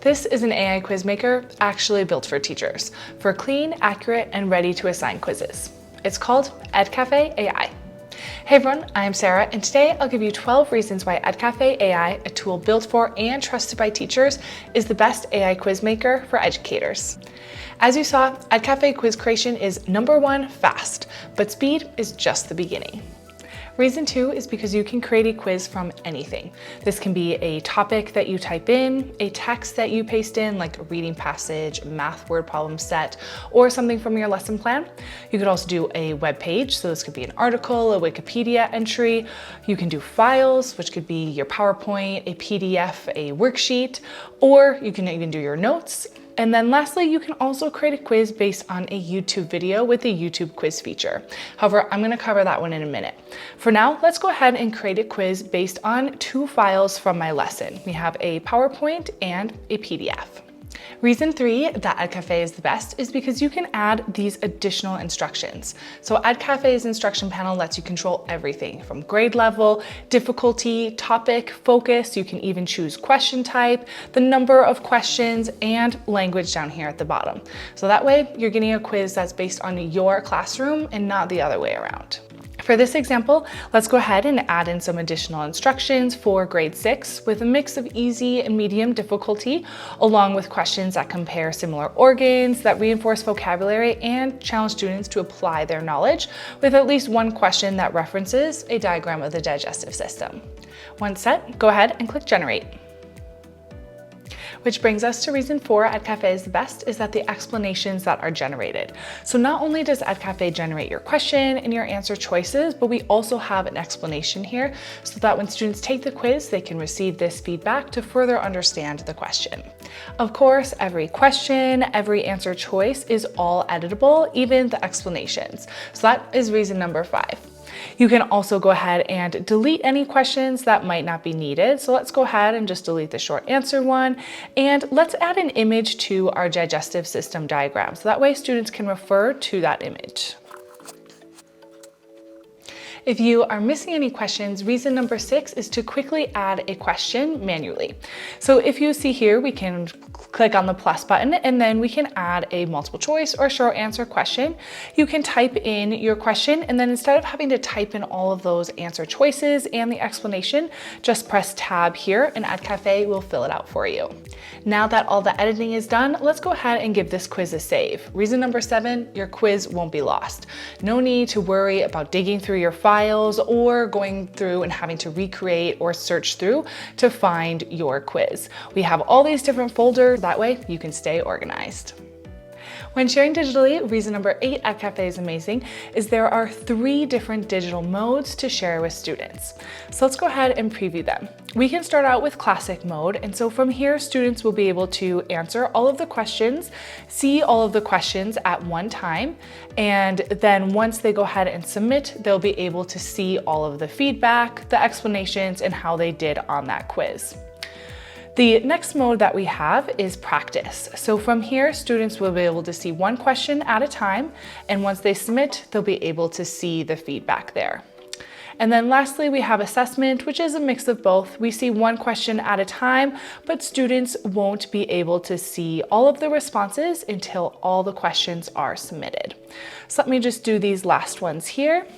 This is an AI quiz maker actually built for teachers, for clean, accurate, and ready to assign quizzes. It's called Edcafe AI. Hey everyone, I'm Sarah, and today I'll give you 12 reasons why Edcafe AI, a tool built for and trusted by teachers, is the best AI quiz maker for educators. As you saw, Edcafe quiz creation is number 1, fast, but speed is just the beginning. Reason 2 is because you can create a quiz from anything. This can be a topic that you type in, a text that you paste in, like a reading passage, math word problem set, or something from your lesson plan. You could also do a web page, so this could be an article, a Wikipedia entry. You can do files, which could be your PowerPoint, a PDF, a worksheet, or you can even do your notes. And then lastly, you can also create a quiz based on a YouTube video with the YouTube quiz feature. However, I'm gonna cover that one in a minute. For now, let's go ahead and create a quiz based on 2 files from my lesson. We have a PowerPoint and a PDF. Reason 3 that Edcafe is the best is because you can add these additional instructions. So Edcafe's instruction panel lets you control everything from grade level, difficulty, topic, focus. You can even choose question type, the number of questions, and language down here at the bottom. So that way you're getting a quiz that's based on your classroom and not the other way around. For this example, let's go ahead and add in some additional instructions for grade 6 with a mix of easy and medium difficulty, along with questions that compare similar organs, that reinforce vocabulary, and challenge students to apply their knowledge with at least one question that references a diagram of the digestive system. Once set, go ahead and click Generate. Which brings us to reason 4 Edcafe is the best is that the explanations that are generated. So not only does Edcafe generate your question and your answer choices, but we also have an explanation here so that when students take the quiz, they can receive this feedback to further understand the question. Of course, every question, every answer choice is all editable, even the explanations. So that is reason number 5. You can also go ahead and delete any questions that might not be needed. So let's go ahead and just delete the short answer one. And let's add an image to our digestive system diagram. So that way students can refer to that image. If you are missing any questions, reason number 6 is to quickly add a question manually. So if you see here, we can click on the plus button and then we can add a multiple choice or short answer question. You can type in your question and then instead of having to type in all of those answer choices and the explanation, just press tab here and Edcafe will fill it out for you. Now that all the editing is done, let's go ahead and give this quiz a save. Reason number 7, your quiz won't be lost. No need to worry about digging through your files or going through and having to recreate or search through to find your quiz. We have all these different folders, that way you can stay organized. When sharing digitally, reason number 8 Edcafe is amazing is there are 3 different digital modes to share with students. So let's go ahead and preview them. We can start out with classic mode, and so from here students will be able to answer all of the questions, see all of the questions at one time, and then once they go ahead and submit, they'll be able to see all of the feedback, the explanations, and how they did on that quiz. The next mode that we have is practice. So from here, students will be able to see one question at a time, and once they submit, they'll be able to see the feedback there. And then lastly, we have assessment, which is a mix of both. We see one question at a time, but students won't be able to see all of the responses until all the questions are submitted. So let me just do these last ones here.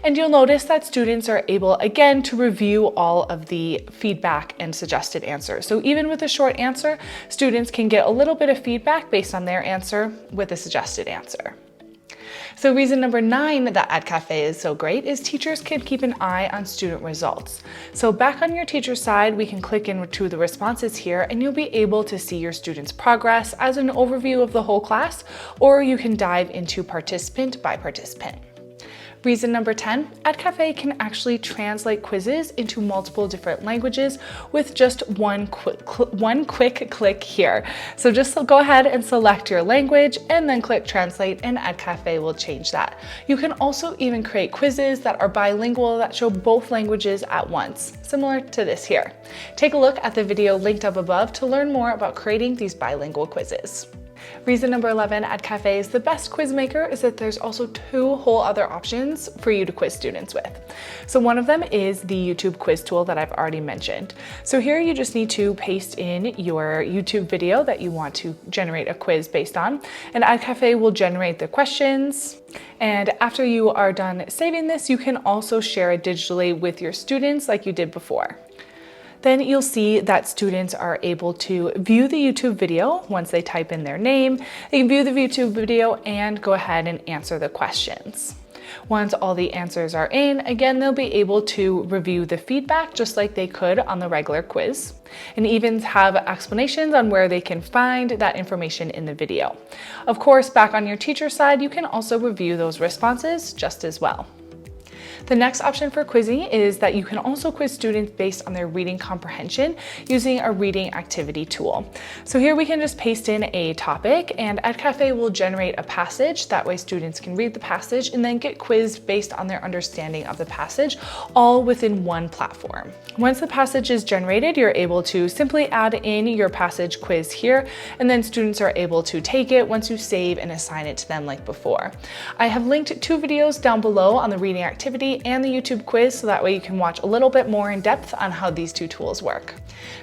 And you'll notice that students are able, again, to review all of the feedback and suggested answers. So even with a short answer, students can get a little bit of feedback based on their answer with a suggested answer. So reason number 9 that Edcafe is so great is teachers can keep an eye on student results. So back on your teacher side, we can click into the responses here and you'll be able to see your students' progress as an overview of the whole class, or you can dive into participant by participant. Reason number 10, Edcafe can actually translate quizzes into multiple different languages with just one quick click here. So just go ahead and select your language and then click translate and Edcafe will change that. You can also even create quizzes that are bilingual that show both languages at once, similar to this here. Take a look at the video linked up above to learn more about creating these bilingual quizzes. Reason number 11, Edcafe is the best quiz maker is that there's also 2 whole other options for you to quiz students with. So one of them is the YouTube quiz tool that I've already mentioned. So here you just need to paste in your YouTube video that you want to generate a quiz based on, and Edcafe will generate the questions. And after you are done saving this, you can also share it digitally with your students like you did before. Then you'll see that students are able to view the YouTube video once they type in their name. They can view the YouTube video and go ahead and answer the questions. Once all the answers are in, again, they'll be able to review the feedback just like they could on the regular quiz, and even have explanations on where they can find that information in the video. Of course, back on your teacher side, you can also review those responses just as well. The next option for quizzing is that you can also quiz students based on their reading comprehension using a reading activity tool. So here we can just paste in a topic and Edcafe will generate a passage. That way students can read the passage and then get quizzed based on their understanding of the passage, all within one platform. Once the passage is generated, you're able to simply add in your passage quiz here, and then students are able to take it once you save and assign it to them like before. I have linked 2 videos down below on the reading activity and the YouTube quiz, so that way you can watch a little bit more in depth on how these 2 tools work.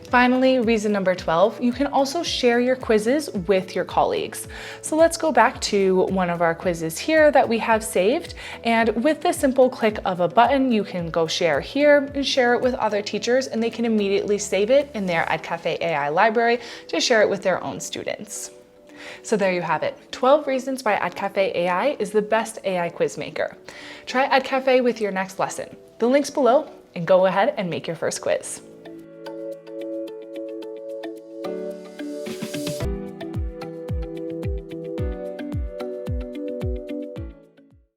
Finally, reason number 12, you can also share your quizzes with your colleagues. So let's go back to one of our quizzes here that we have saved, and with the simple click of a button, you can go share here and share it with other teachers, and they can immediately save it in their Edcafe AI library to share it with their own students. So there you have it, 12 reasons why Edcafe AI is the best AI quiz maker. Try Edcafe with your next lesson. The link's below, and go ahead and make your first quiz.